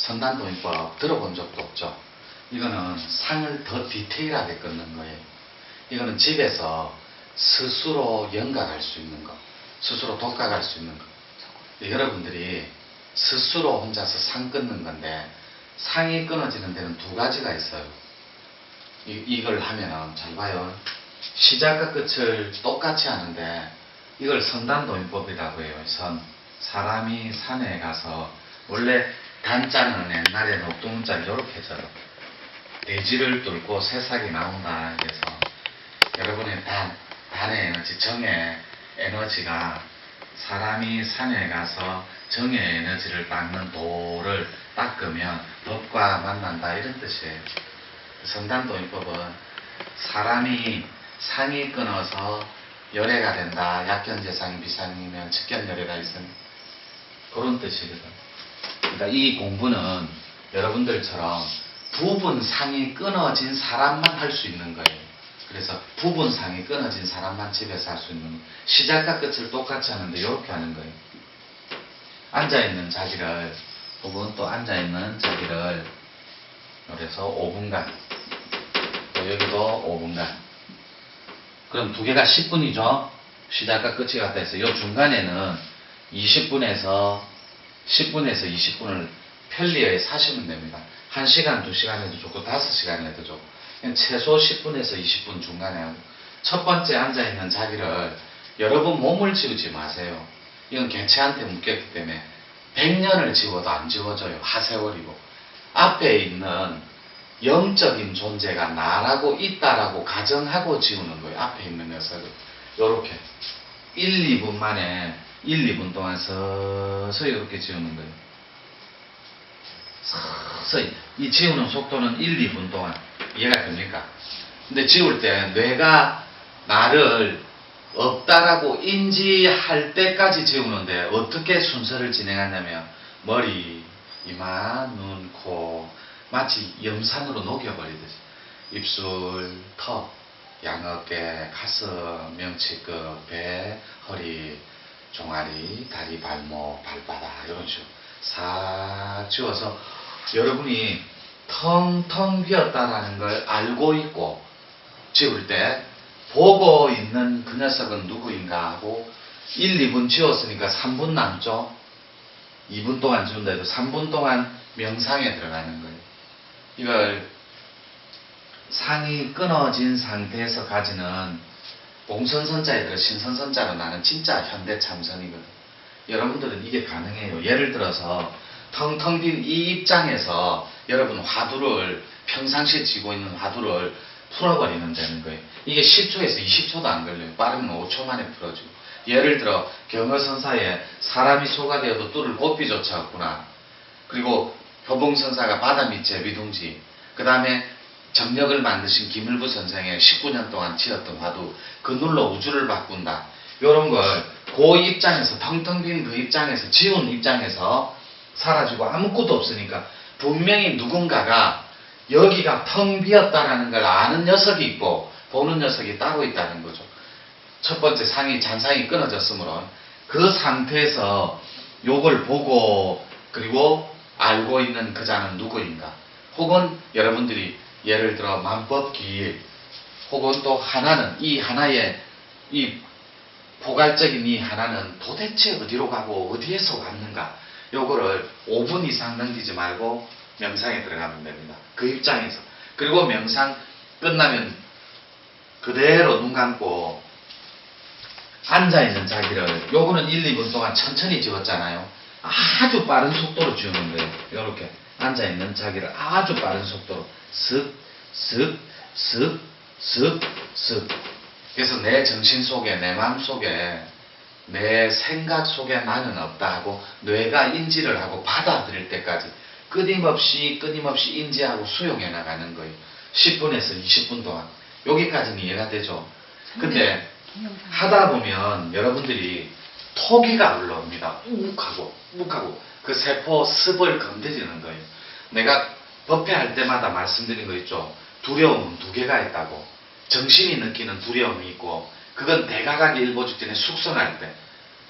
선단도인법 들어본 적도 없죠. 이거는 상을 더 디테일하게 끊는 거예요. 이거는 집에서 스스로 연각할 수 있는 거, 스스로 독각할 수 있는 거. 여러분들이 스스로 혼자서 상 끊는 건데, 상이 끊어지는 데는 두 가지가 있어요. 이걸 하면은 잘 봐요. 시작과 끝을 똑같이 하는데 이걸 선단도인법이라고 해요. 사람이 산에 가서, 원래 단자는 옛날에는 옥동자를 이렇게 적어요. 대지를 뚫고 새싹이 나온다. 그래서 여러분의 단의 에너지, 정의 에너지가 사람이 산에 가서 정의 에너지를 닦는 도를 닦으면 법과 만난다, 이런 뜻이에요. 선단도인법은 사람이 상이 끊어서 열애가 된다. 약견재상이 비상이면 측견열애가 있으니, 그런 뜻이거든. 그러니까 이 공부는 여러분들처럼 부분 상이 끊어진 사람만 할 수 있는 거예요. 그래서 부분 상이 끊어진 사람만 집에서 할 수 있는 거예요. 시작과 끝을 똑같이 하는데 이렇게 하는 거예요. 앉아있는 자기를, 혹은 또 앉아있는 자기를, 그래서 5분간, 또 여기도 5분간. 그럼 두 개가 10분이죠. 시작과 끝이 같다 해서 이 중간에는 10분에서 20분을 편리하게 사시면 됩니다. 1시간, 2시간 해도 좋고 5시간 해도 좋고, 그냥 최소 10분에서 20분 중간에 하고, 첫 번째 앉아있는 자기를 여러분 몸을 지우지 마세요. 이건 개체한테 묶였기 때문에 100년을 지워도 안 지워져요. 하세월이고. 앞에 있는 영적인 존재가 나라고 있다라고 가정하고 지우는 거예요. 앞에 있는 녀석을 요렇게 1, 2분 만에 1, 2분 동안 서서히 이렇게 지우는 거예요. 서서히. 이 지우는 속도는 1, 2분 동안. 이해가 됩니까? 근데 지울 때 뇌가 나를 없다라고 인지할 때까지 지우는데, 어떻게 순서를 진행하냐면 머리, 이마, 눈, 코, 마치 염산으로 녹여버리듯이 입술, 턱, 양어깨, 가슴, 명치끝, 배, 허리, 종아리, 다리, 발목, 발바닥, 이런 식으로 싹 지워서 여러분이 텅텅 비었다라는 걸 알고 있고, 지울 때 보고 있는 그 녀석은 누구인가 하고, 1, 2분 지웠으니까 3분 남죠. 2분 동안 지운다 해도 3분 동안 명상에 들어가는 거예요. 이걸 상이 끊어진 상태에서 가지는 공선선자에 들어 신선선자로 나는 진짜 현대참선이거든. 여러분들은 이게 가능해요. 예를 들어서 텅텅 빈 이 입장에서 여러분 화두를, 평상시에 쥐고 있는 화두를 풀어버리면 되는 거예요. 이게 10초에서 20초도 안 걸려요. 빠르면 5초 만에 풀어지고. 예를 들어 경허선사에 사람이 소가되어도 뚫을 고삐조차 없구나. 그리고 효봉선사가 바다밑 제비둥지, 그 다음에 정력을 만드신 김일부 선생의 19년 동안 지었던 화두, 그 눌러 우주를 바꾼다. 요런 걸 그 입장에서, 텅텅 빈 그 입장에서, 지운 입장에서 사라지고 아무것도 없으니까 분명히 누군가가 여기가 텅 비었다라는 걸 아는 녀석이 있고 보는 녀석이 따로 있다는 거죠. 첫 번째 잔상이 끊어졌으므로 그 상태에서 요걸 보고, 그리고 알고 있는 그 자는 누구인가. 혹은 여러분들이 예를 들어 만법기일, 혹은 또 하나는, 이 하나의 이 포괄적인 이 하나는 도대체 어디로 가고 어디에서 왔는가. 요거를 5분 이상 넘기지 말고 명상에 들어가면 됩니다. 그 입장에서. 그리고 명상 끝나면 그대로 눈 감고 앉아있는 자기를, 요거는 1, 2분 동안 천천히 지웠잖아요. 아주 빠른 속도로 지우는 거예요. 요렇게 앉아있는 자기를 아주 빠른 속도로 슥, 슥, 슥, 슥, 슥. 그래서 내 정신 속에, 내 마음 속에, 내 생각 속에 나는 없다 하고 뇌가 인지를 하고 받아들일 때까지 끊임없이 인지하고 수용해 나가는 거예요. 10분에서 20분 동안. 여기까지는 이해가 되죠? 근데 하다 보면 여러분들이 토기가 올라옵니다. 욱하고 그 세포 습을 건드리는 거예요. 내가 법회할 때마다 말씀드린 거 있죠. 두려움은 두 개가 있다고. 정신이 느끼는 두려움이 있고, 그건 대각각이 일보 직전에 숙성할 때,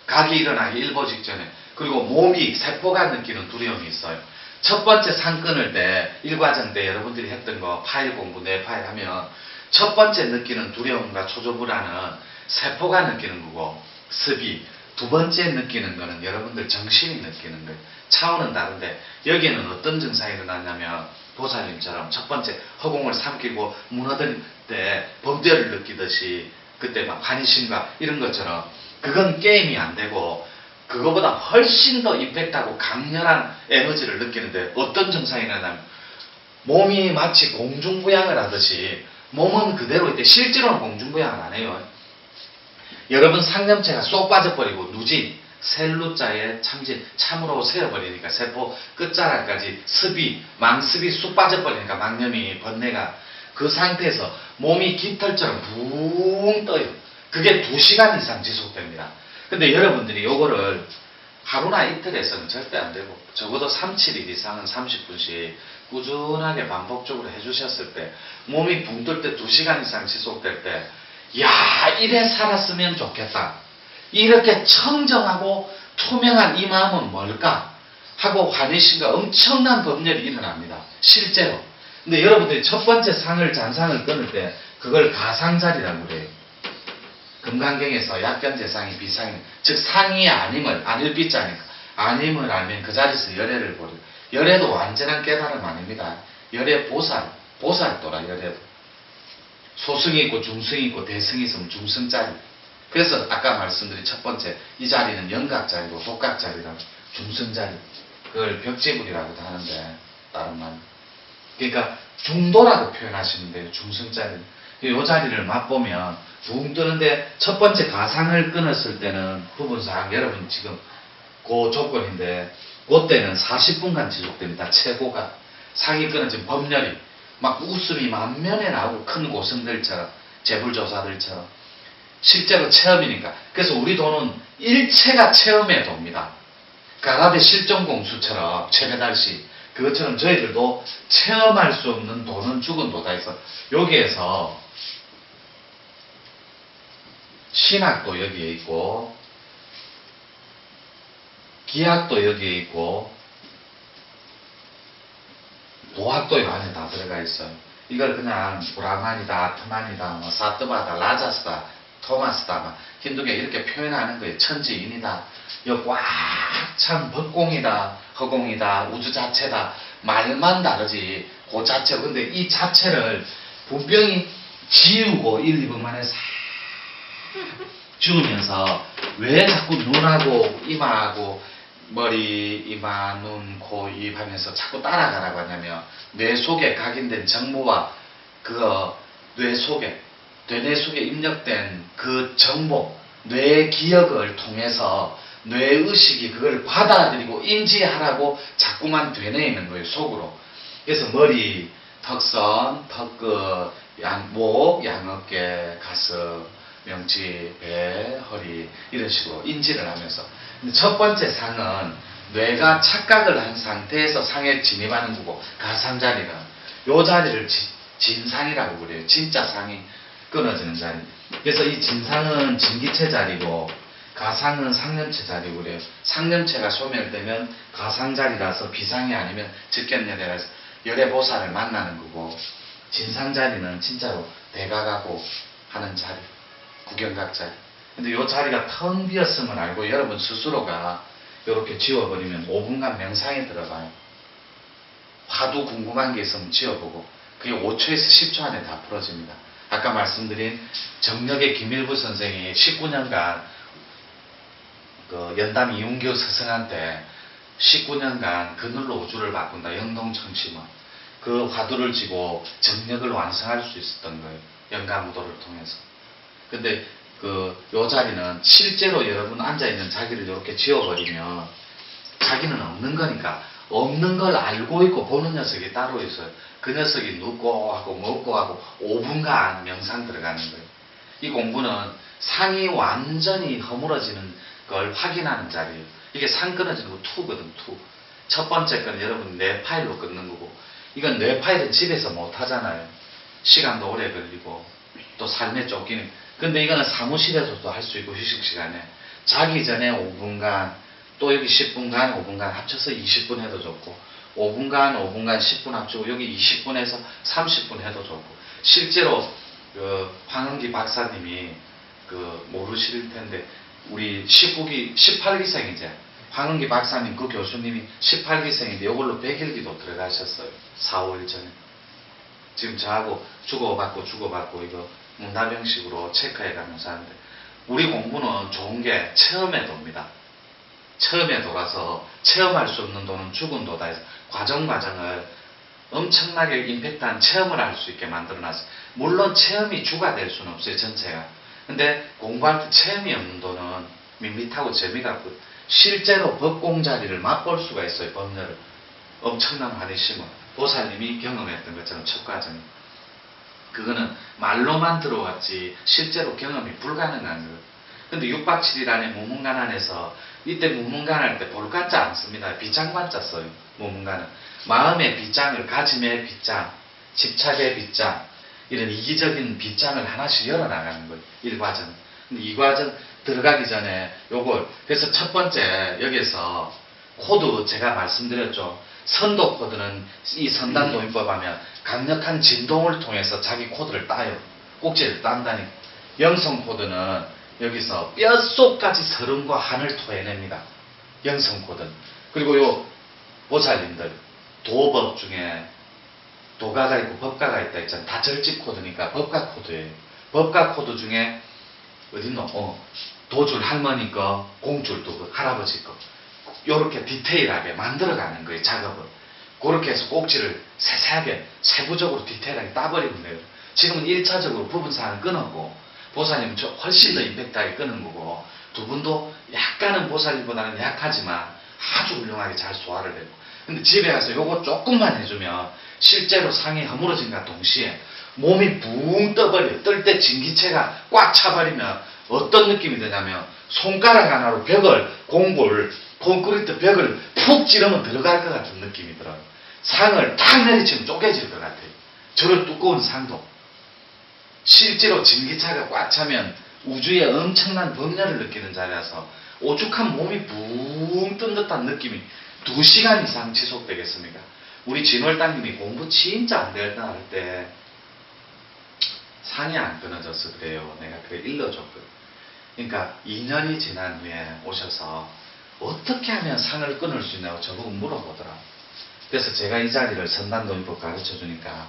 각이 일어나기 일보 직전에, 그리고 몸이, 세포가 느끼는 두려움이 있어요. 첫 번째 상 끊을 때 1과정 때 여러분들이 했던 거 파일 공부 뇌 파일 하면 첫 번째 느끼는 두려움과 초조불안은 세포가 느끼는 거고 습이, 두 번째 느끼는 거는 여러분들 정신이 느끼는 거예요. 차원은 다른데 여기에는 어떤 증상이 일어나냐면 보살님처럼 첫 번째 허공을 삼키고 무너질 때 범죄를 느끼듯이 그때 막 환희심과 이런 것처럼 그건 게임이 안 되고 그거보다 훨씬 더 임팩트하고 강렬한 에너지를 느끼는데 어떤 증상이 일어나냐면 몸이 마치 공중부양을 하듯이 몸은 그대로 있대. 실제로는 공중부양을 안 해요. 여러분 상념체가 쏙 빠져버리고 누진, 셀루자에 참진, 참으로 세어버리니까 세포 끝자락까지 습이, 망습이 쑥 빠져버리니까 망념이, 번뇌가 그 상태에서 몸이 깃털처럼 붕 떠요. 그게 2시간 이상 지속됩니다. 근데 여러분들이 요거를 하루나 이틀에서는 절대 안 되고 적어도 3, 7일 이상은 30분씩 꾸준하게 반복적으로 해주셨을 때 몸이 붕 뜰 때 2시간 이상 지속될 때 야, 이래 살았으면 좋겠다. 이렇게 청정하고 투명한 이 마음은 뭘까? 하고 환희심과 엄청난 법렬이 일어납니다. 실제로. 근데 여러분들이 첫 번째 상을 잔상을 끊을 때 그걸 가상자리라고 그래요. 금강경에서 약견재상이 비상이 즉 상이 아님을 안일비자니까 아님을 알면 그 자리에서 열애를 보려. 열애도 완전한 깨달음 아닙니다. 열애 보살도라 열애도. 소승이 있고 중승이 있고 대승이 있으면 중승자리. 그래서 아까 말씀드린 첫 번째 이 자리는 영각자리고 독각자리라고 중승자리. 그걸 벽지불이라고도 하는데 다른 말. 그러니까 중도라고 표현하시면 돼요. 중승자리. 이 자리를 맛보면 붕 뜨는데 첫 번째 가상을 끊었을 때는 부분상 여러분 지금 그 조건인데 그때는 40분간 지속됩니다. 최고가. 상이 끊어진 법렬이 막 웃음이 만면에 나오고 큰 고승들처럼 재불조사들처럼 실제로 체험이니까. 그래서 우리 도는 일체가 체험의 도입니다. 가라데 실존공수처럼 최배달시 그것처럼 저희들도 체험할 수 없는 도는 죽은 도다 해서 여기에서 신학도 여기에 있고 기학도 여기에 있고 도학도 이 안에 다 들어가 있어요. 이걸 그냥 브라만이다, 아트만이다, 뭐 사뜨바다, 라자스다, 토마스다, 힌두교 이렇게 표현하는 거예요. 천지인이다. 이거 꽉 찬 법공이다, 허공이다, 우주 자체다. 말만 다르지. 그 자체. 근데 이 자체를 분명히 지우고 1, 2분 만에 싹 지우면서 왜 자꾸 눈하고 이마하고 머리, 이마, 눈, 코, 입 하면서 자꾸 따라가라고 하냐면 뇌 속에 각인된 정보와 그거 뇌 속에 입력된 그 정보, 뇌 기억을 통해서 뇌의식이 그걸 받아들이고 인지하라고 자꾸만 되뇌 있는 거예요. 속으로. 그래서 머리, 턱선, 턱끝, 목, 양어깨, 가슴, 명치, 배, 허리 이런 식으로 인지를 하면서 근데 첫 번째 상은 뇌가 착각을 한 상태에서 상에 진입하는 거고 가상자리는 요 자리를 진상이라고 그래요. 진짜 상이 끊어지는 자리. 그래서 이 진상은 진기체 자리고 가상은 상념체 자리고 그래요. 상념체가 소멸되면 가상자리라서 비상이 아니면 즉견열애라서 열애보살을 만나는 거고 진상자리는 진짜로 대가가고 하는 자리. 구경각자리. 근데 이 자리가 텅 비었음을 알고 여러분 스스로가 이렇게 지워버리면 5분간 명상에 들어가요. 화두 궁금한 게 있으면 지워보고 그게 5초에서 10초 안에 다 풀어집니다. 아까 말씀드린 정력의 김일부 선생이 19년간 그 연담 이웅규 스승한테 19년간 그늘로 우주를 바꾼다. 영동청심원. 그 화두를 지고 정력을 완성할 수 있었던 거예요. 영가무도를 통해서. 근데 요 자리는 실제로 여러분 앉아있는 자기를 이렇게 지워버리면 자기는 없는 거니까 없는 걸 알고 있고 보는 녀석이 따로 있어요. 그 녀석이 눕고 하고 먹고 하고 5분간 명상 들어가는 거예요. 이 공부는 상이 완전히 허물어지는 걸 확인하는 자리예요. 이게 상 끊어지는 거 2거든 2. 첫 번째 건 여러분 뇌 파일로 끊는 거고 이건 뇌 파일은 집에서 못 하잖아요. 시간도 오래 걸리고 또 삶에 쫓기는 근데 이거는 사무실에서도 할 수 있고 휴식 시간에 자기 전에 5분간 또 여기 10분간 5분간 합쳐서 20분 해도 좋고 5분간 5분간 10분 합치고 여기 20분에서 30분 해도 좋고, 실제로 그 황은기 박사님이 그 모르실 텐데 우리 18기생이제 황은기 박사님 그 교수님이 18기생인데 이걸로 100일기도 들어가셨어요. 4, 5일 전에. 지금 저하고 주고받고 이거 문답형식으로 체크해가면서 하는데, 우리 공부는 좋은 게 체험의 도입니다. 체험에 돌아서 체험할 수 없는 도는 죽은 도다 해서 과정을 엄청나게 임팩트한 체험을 할 수 있게 만들어놨어요. 물론 체험이 주가 될 수는 없어요, 전체가. 근데 공부할 때 체험이 없는 도는 밋밋하고 재미가 없고, 실제로 법공 자리를 맛볼 수가 있어요. 법률을 엄청난 환희심을 보살님이 경험했던 것처럼 첫 과정이. 그거는 말로만 들어왔지 실제로 경험이 불가능한 거예요. 근데 6박 7일 안에 무문관안에서, 이때 무문관할 때 볼관자 안 씁니다. 빗장관자 써요. 무문관은 마음의 빗장을, 가짐의 빗장, 집착의 빗장, 이런 이기적인 빗장을 하나씩 열어나가는 거예요. 1과정. 근데 2과정 들어가기 전에 요걸, 그래서 첫 번째 여기서 코드 제가 말씀드렸죠. 선도 코드는 이 선단도인법 하면 강력한 진동을 통해서 자기 코드를 따요. 꼭지를 딴다니. 영성 코드는 여기서 뼛속까지 서름과 한을 토해냅니다. 영성 코드는. 그리고 요 보살님들 도법 중에 도가가 있고 법가가 있다 했잖아요. 다 절집 코드니까 법가 코드예요. 법가 코드 중에 어딨노? 도줄 할머니 거, 공줄도 그 할아버지 거. 요렇게 디테일하게 만들어가는 거예요, 작업을. 그렇게 해서 꼭지를 세세하게, 세부적으로 디테일하게 따버리면 돼요. 지금은 1차적으로 부분사항을 끊었고, 보살님은 훨씬 더 임팩트하게 끊은 거고, 두 분도 약간은 보살님보다는 약하지만 아주 훌륭하게 잘 소화를 되고. 근데 집에 가서 요거 조금만 해주면 실제로 상이 허물어진과 동시에 몸이 붕 떠버려요. 뜰 때 진기체가 꽉 차버리면 어떤 느낌이 드냐면, 손가락 하나로 벽을, 공골, 콘크리트 벽을 푹 찌르면 들어갈 것 같은 느낌이 들어요. 상을 탁 내리치면 쪼개질 것 같아요. 저런 두꺼운 상도. 실제로 진기차가 꽉 차면 우주에 엄청난 번뇌를 느끼는 자리라서 오죽한 몸이 붕 뜬 듯한 느낌이 2시간 이상 지속되겠습니까? 우리 진월당님이 공부 진짜 안 되었다 할 때 상이 안 끊어져서 그래요. 내가 그래 일러줬거든. 그러니까 2년이 지난 후에 오셔서 어떻게 하면 상을 끊을 수 있냐고 저보고 물어보더라. 그래서 제가 이 자리를 선단도인법 가르쳐 주니까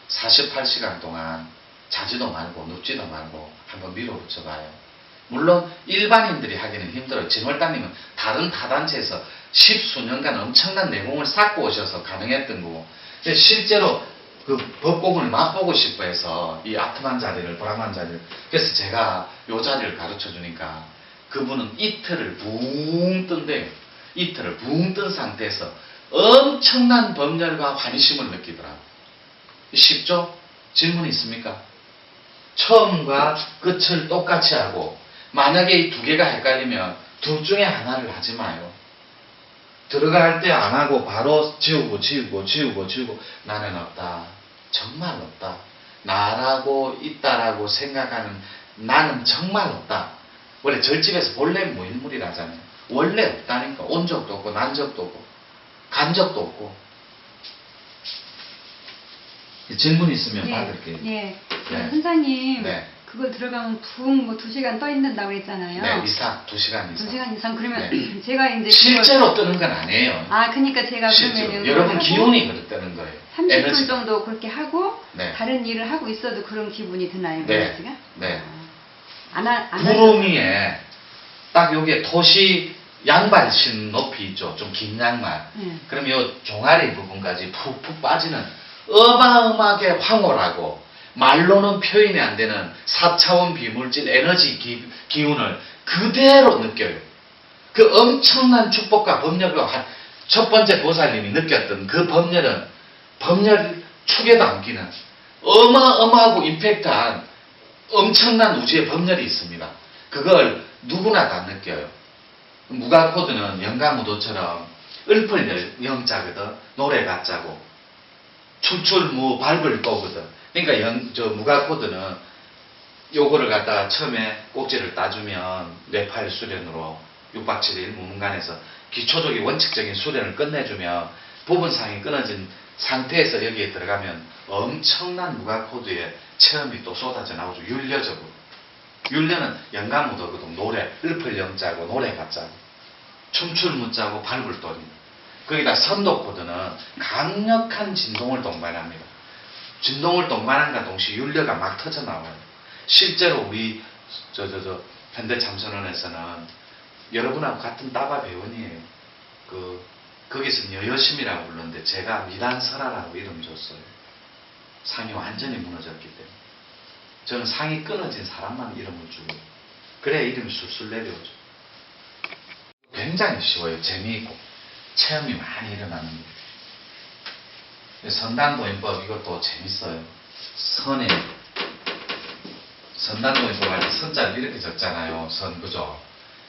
48시간 동안 자지도 말고 눕지도 말고 한번 밀어붙여 봐요. 물론 일반인들이 하기는 힘들어요. 진월당님은 다른 타단체에서 10수년간 엄청난 내공을 쌓고 오셔서 가능했던 거고, 실제로 그 법공을 맛보고 싶어 해서 이 아트만 자리를, 브라만 자리를, 그래서 제가 요 자리를 가르쳐 주니까 그분은 이틀을 붕 뜬대요. 이틀을 붕 뜬 상태에서 엄청난 법열과 환희심을 느끼더라고요. 쉽죠? 질문 있습니까? 처음과 끝을 똑같이 하고, 만약에 이 두 개가 헷갈리면 둘 중에 하나를 하지 마요. 들어갈 때 안 하고 바로 지우고 나는 없다. 정말 없다. 나라고 있다라고 생각하는 나는 정말 없다. 원래 절집에서 본래 무인물이라잖아요. 원래 없다니까. 온 적도 없고 난 적도 없고 간 적도 없고. 질문 있으면 받을게요. 예. 네. 선사님, 네. 그걸 들어가면 붕 뭐 2시간 떠 있는다고 그랬잖아요. 네, 이상 2시간 이상. 2시간 이상 그러면 네. 제가 이제 실제로 뜨는 건 아니에요. 그러니까 제가 실제로. 그러면 여러분 기운이 그렇게 뜨는 거예요. 30분 에너지가. 정도 그렇게 하고 네. 다른 일을 하고 있어도 그런 기분이 드나요? 네. 에너지가? 네. 안 구름 위에 딱 여기에 토시 양발 신 높이 있죠. 좀 긴 양말. 네. 그럼 요 종아리 부분까지 푹푹 빠지는 어마어마하게 황홀하고 말로는 표현이 안 되는 4차원 비물질 에너지 기운을 그대로 느껴요. 그 엄청난 축복과 법력과 첫 번째 보살님이 느꼈던 그 법렬은 법렬 축에도 안 끼는 어마어마하고 임팩트한 엄청난 우주의 법렬이 있습니다. 그걸 누구나 다 느껴요. 무가코드는 영가무도처럼 을펄열 영자거든. 노래 가짜고 출출무 밟을 거거든. 그러니까 무가코드는 요거를 갖다가 처음에 꼭지를 따주면 뇌파일 수련으로 6박 7일 무문관에서 기초적인 원칙적인 수련을 끝내주면 부분상이 끊어진 상태에서 여기에 들어가면 엄청난 무가코드의 체험이 또 쏟아져 나오죠. 윤려적으로. 윤려는 영감무도거든. 노래, 읊을 영자고 노래가 짜고 춤출 무자고 밟을 돈입니다. 거기다 선도코드는 강력한 진동을 동반합니다. 진동을 동반함과 동시에 윤려가 막 터져 나와요. 실제로 우리 현대참선원에서는 여러분하고 같은 따바 배원이에요. 거기서는 여여심이라고 불렀는데 제가 미단설화라고 이름 줬어요. 상이 완전히 무너졌기 때문에. 저는 상이 끊어진 사람만 이름을 주고 그래야 이름이 술술 내려오죠. 굉장히 쉬워요. 재미있고 체험이 많이 일어나는 거예요. 선단도인법 이것도 재밌어요. 선단도인법 할 때 선자를 이렇게 적잖아요. 선, 그죠?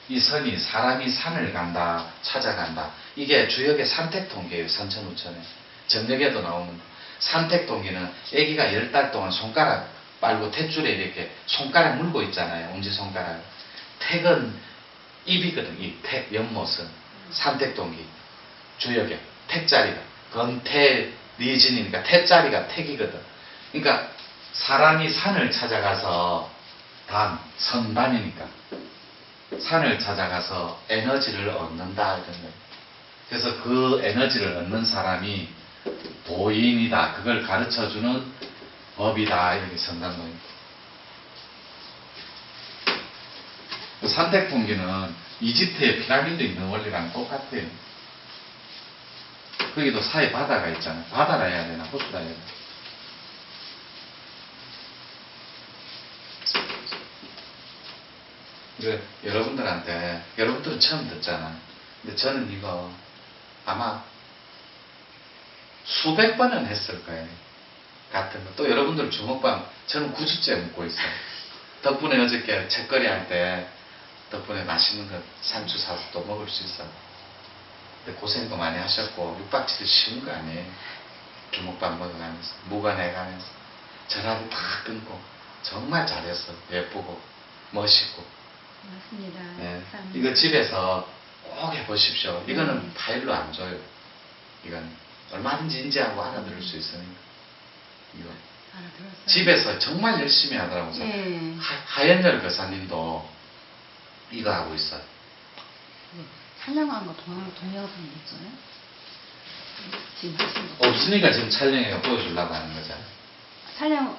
이 선이 사람이 산을 간다, 찾아간다. 이게 주역의 산택통계예요. 선천후천에. 정력에도 나오는 산택통계는 아기가 10달 동안 손가락 빨고 탯줄에 이렇게 손가락 물고 있잖아요. 엄지손가락. 택은 입이거든. 이 택, 연못은. 산택동기. 주역에. 택자리가. 건태 리진이니까 택자리가 택이거든. 그러니까 사람이 산을 찾아가서 선단이니까. 산을 찾아가서 에너지를 얻는다. 이런 거예요. 그래서 그 에너지를 얻는 사람이 도인이다. 그걸 가르쳐주는 법이다. 이렇게 선단도입니다. 산택통기는 이집트의 피라미드 있는 원리랑 똑같아요. 거기도 사이 바다가 있잖아요. 바다라 해야 되나 호수라 해야 되나. 여러분들은 처음 듣잖아. 근데 저는 이거 아마 수백 번은 했을 거예요. 같은 거. 또 여러분들 주먹밥 저는 9주째 먹고 있어요. 덕분에 어저께 책거리 할 때 덕분에 맛있는 거 산주 사서 또 먹을 수 있어요. 근데 고생도 많이 하셨고 육박지도 쉬운 거 아니에요. 주먹밥 먹어가면서 무관해가면서 전화도 다 끊고 정말 잘했어. 예쁘고 멋있고. 맞습니다. 네. 감사합니다. 이거 집에서 꼭 해보십시오. 이거는 파일로 안 줘요. 이건 얼마든지 인지하고 알아들을 수 있으니까. 이거. 알아들었어요. 집에서 정말 열심히 하더라고요. 네. 하연열 교사님도 이거 하고 있어요. 네. 촬영한 거 동영상이 있어요? 지금 하신 거. 없으니까 지금 촬영해서 보여주려고 하는 거잖아요. 촬영